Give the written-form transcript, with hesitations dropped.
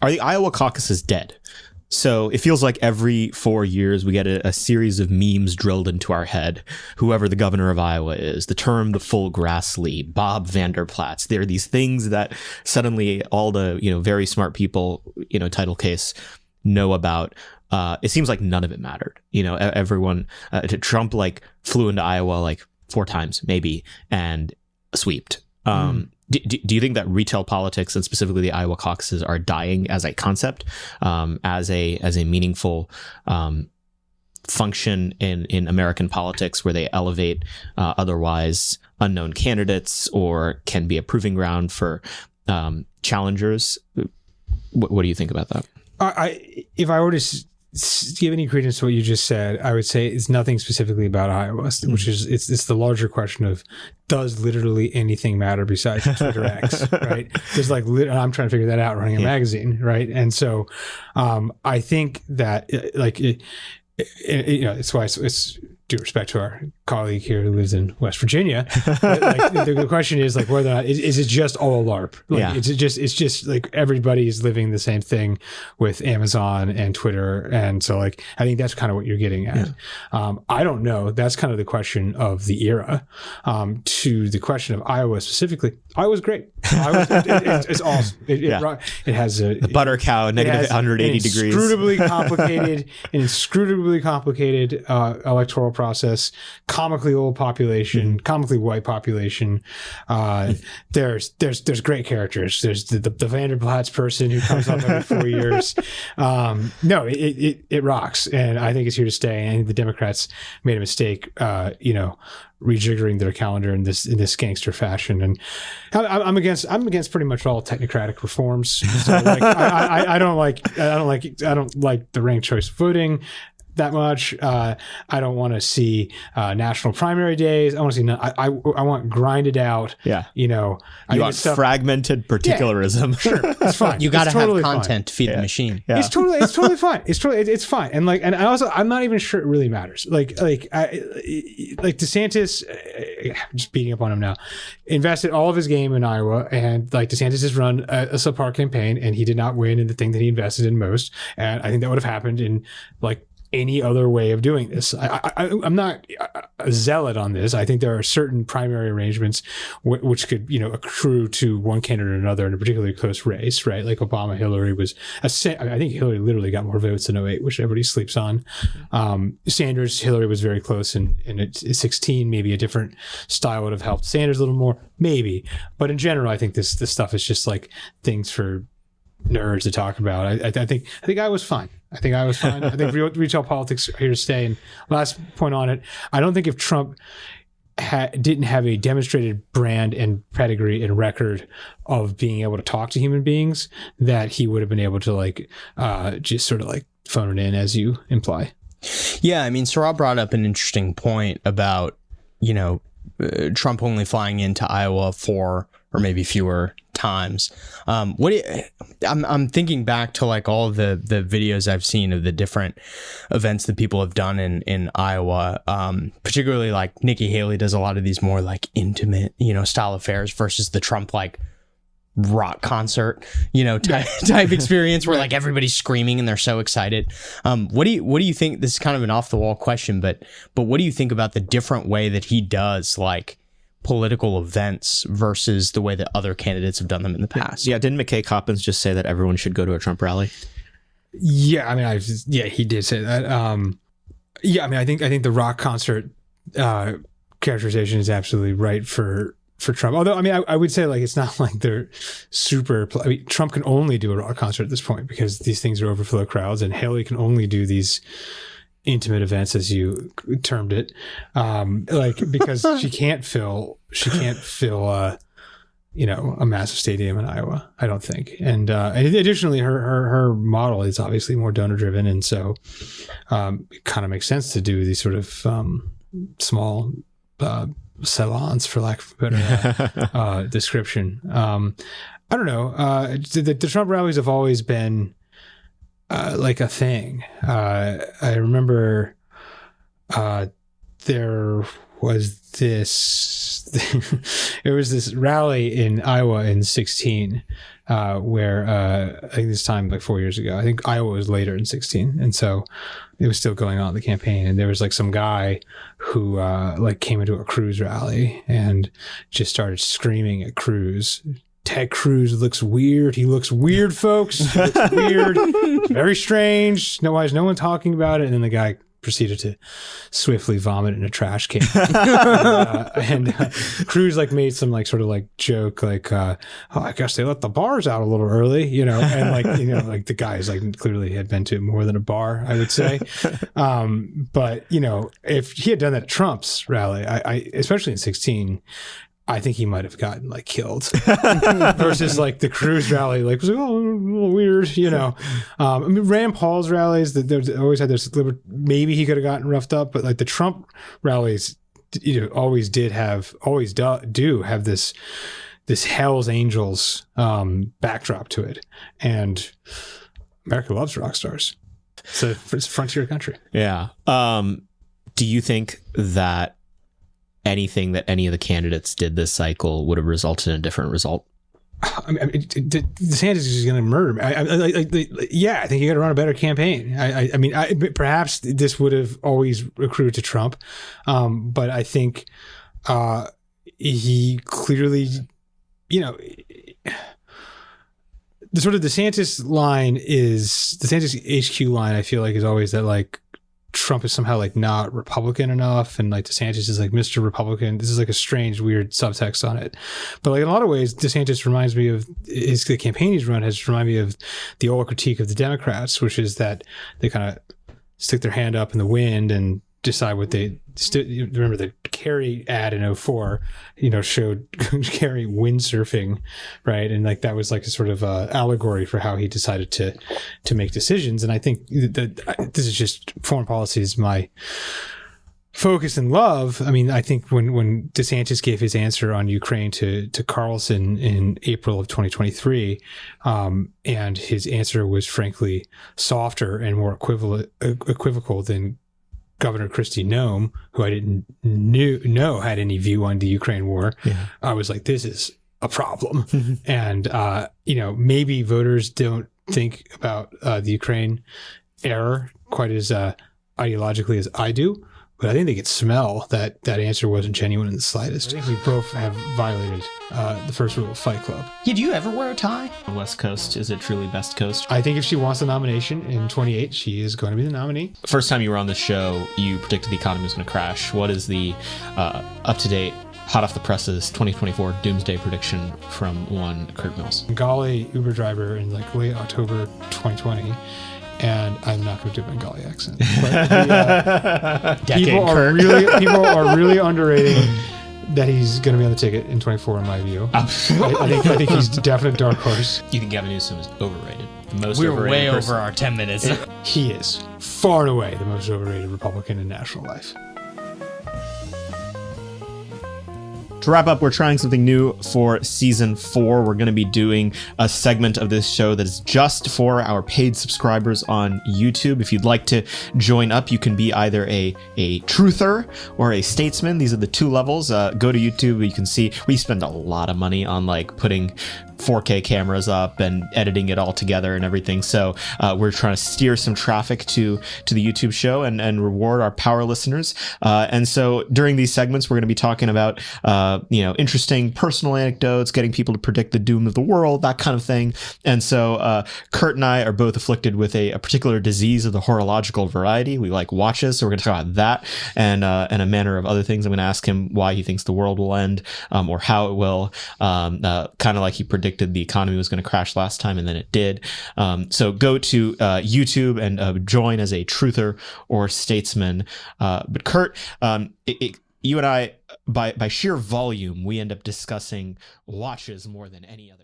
Are the Iowa caucuses dead? So it feels like every 4 years we get a series of memes drilled into our head. Whoever the governor of Iowa is, the term the full Grassley, Bob Vanderplatz. There are these things that suddenly all the very smart people, title case, know about. It seems like none of it mattered. Everyone, Trump flew into Iowa 4 times maybe and sweeped. Do you think that retail politics and specifically the Iowa caucuses are dying as a concept, as a meaningful function in American politics where they elevate otherwise unknown candidates or can be a proving ground for challengers? What do you think about that? If I were to give any credence to what you just said, I would say it's nothing specifically about Iowa, which is it's the larger question of, does literally anything matter besides Twitter X, right? There's I'm trying to figure that out running a magazine, right? And so I think that it's why it's due respect to our colleague here who lives in West Virginia. The question is whether or not is it just all a LARP? It's just everybody's living the same thing with Amazon and Twitter, and so I think that's kind of what you're getting at. I don't know. That's kind of the question of the era. To the question of Iowa specifically, Iowa's great. It's awesome. It has the butter cow, negative 180 degrees. Inscrutably complicated electoral process, comically old population, comically white population. There's great characters. There's the Vanderplatz person who comes up every 4 years. No, it rocks, and I think it's here to stay. And I think the Democrats made a mistake, rejiggering their calendar in this gangster fashion. And I'm against pretty much all technocratic reforms. So I don't like the ranked choice voting that much. I don't want to see national primary days. I want to see I want grinded out. You want fragmented particularism. Yeah, sure, it's fine. You got to have content to feed the machine. It's totally fine. It's fine. And and also I'm not even sure it really matters. DeSantis, just beating up on him now, invested all of his game in Iowa, and DeSantis has run a subpar campaign, and he did not win in the thing that he invested in most. And I think that would have happened in any other way of doing this. I'm not a zealot on this. I think there are certain primary arrangements which could, accrue to one candidate or another in a particularly close race, right? Like Obama, Hillary was I think Hillary literally got more votes in 2008, which everybody sleeps on. Sanders, Hillary was very close in 2016. Maybe a different style would have helped Sanders a little more, maybe. But in general, I think this stuff is just things for nerds to talk about. I think I was fine. I think retail politics are here to stay. And last point on it, I don't think if Trump didn't have a demonstrated brand and pedigree and record of being able to talk to human beings, that he would have been able to just sort of phone it in, as you imply. Yeah, I mean, Sarah brought up an interesting point about Trump only flying into Iowa 4 or maybe fewer times. I'm thinking back to all the videos I've seen of the different events that people have done in Iowa. Particularly Nikki Haley does a lot of these more intimate, style affairs versus the Trump rock concert, type experience where everybody's screaming and they're so excited. What do you think? This is kind of an off the wall question, but what do you think about the different way that he does political events versus the way that other candidates have done them in the past? Yeah, didn't McKay Coppins just say that everyone should go to a Trump rally? Yeah, I mean, he did say that. I think the rock concert characterization is absolutely right for Trump. Although, I would say it's not they're super. Trump can only do a rock concert at this point because these things are overflow crowds, and Haley can only do these intimate events, as you termed it, because she can't fill a massive stadium in Iowa, I don't think. And additionally, her model is obviously more donor driven, and so it kind of makes sense to do these sort of small salons, for lack of a better description. I don't know. The Trump rallies have always been a thing. I remember there was this. It was this rally in Iowa in 16, where I think this time like 4 years ago. I think Iowa was later in 16, and so it was still going on the campaign. And there was like some guy who like came into a Cruz rally and just started screaming at Cruz. Ted Cruz looks weird. He looks weird, folks. He looks weird. It's very strange. Why is no one talking about it? And then the guy proceeded to swiftly vomit in a trash can. and Cruz like made some like sort of like joke like, oh, I guess they let the bars out a little early, you know, and like, you know, like the guys like clearly had been to more than a bar, I would say. But you know, if he had done that at Trump's rally, I especially in 16, I think he might have gotten like killed versus like the Cruz rally, like was like, oh, a little weird, you know. I mean, Rand Paul's rallies that they always had this, maybe he could have gotten roughed up, but like the Trump rallies, you know, always do have this Hell's Angels backdrop to it, and America loves rock stars. It's a frontier country. Yeah. Do you think that anything that any of the candidates did this cycle would have resulted in a different result? I mean, DeSantis is going to murder me. Yeah, I think you got to run a better campaign. I mean, perhaps this would have always accrued to Trump, but I think he clearly, you know, the sort of DeSantis HQ line. I feel like is always that like Trump is somehow like not Republican enough, and like DeSantis is like Mr. Republican. This is like a strange, weird subtext on it. But like in a lot of ways, DeSantis reminds me of the campaign he's run has reminded me of the old critique of the Democrats, which is that they kind of stick their hand up in the wind and decide what they remember the Kerry ad in 2004, you know, showed Kerry windsurfing, right? And like that was like a sort of allegory for how he decided to make decisions. And I think that this is just foreign policy is my focus and love. I mean, I think when DeSantis gave his answer on Ukraine to Carlson in April of 2023, and his answer was frankly softer and more equivocal than Governor Kristi Noem, who I didn't know had any view on the Ukraine war. Yeah. I was like, this is a problem. And, you know, maybe voters don't think about the Ukraine error quite as ideologically as I do, but I think they could smell that answer wasn't genuine in the slightest. I think we both have violated the first rule of Fight Club. Yeah, do you ever wear a tie? West Coast, is it truly best coast? I think if she wants the nomination in 28, she is going to be the nominee. First time you were on the show, you predicted the economy was going to crash. What is the up-to-date, hot off the presses 2024 doomsday prediction from one Curt Mills? Bengali Uber driver in like late October 2020. And I'm not going to do a Bengali accent. But people are really underrating that he's going to be on the ticket in 24, in my view. I think he's a definite dark horse. You think Gavin Newsom is overrated? The most We're overrated way person? over our 10 minutes. He is far and away the most overrated Republican in national life. To wrap up, we're trying something new for season 4. We're going to be doing a segment of this show that is just for our paid subscribers on YouTube. If you'd like to join up, you can be either a truther or a statesman. These are the two levels. Go to YouTube. You can see we spend a lot of money on like putting 4K cameras up and editing it all together and everything. So we're trying to steer some traffic to the YouTube show and reward our power listeners. And so during these segments, we're going to be talking about interesting personal anecdotes, getting people to predict the doom of the world, that kind of thing. And so Curt and I are both afflicted with a particular disease of the horological variety. We like watches, so we're going to talk about that and a manner of other things. I'm going to ask him why he thinks the world will end or how it will, kind of like he predicted the economy was going to crash last time, and then it did. So go to YouTube and join as a truther or statesman. But Curt, you and I, by sheer volume, we end up discussing watches more than any other.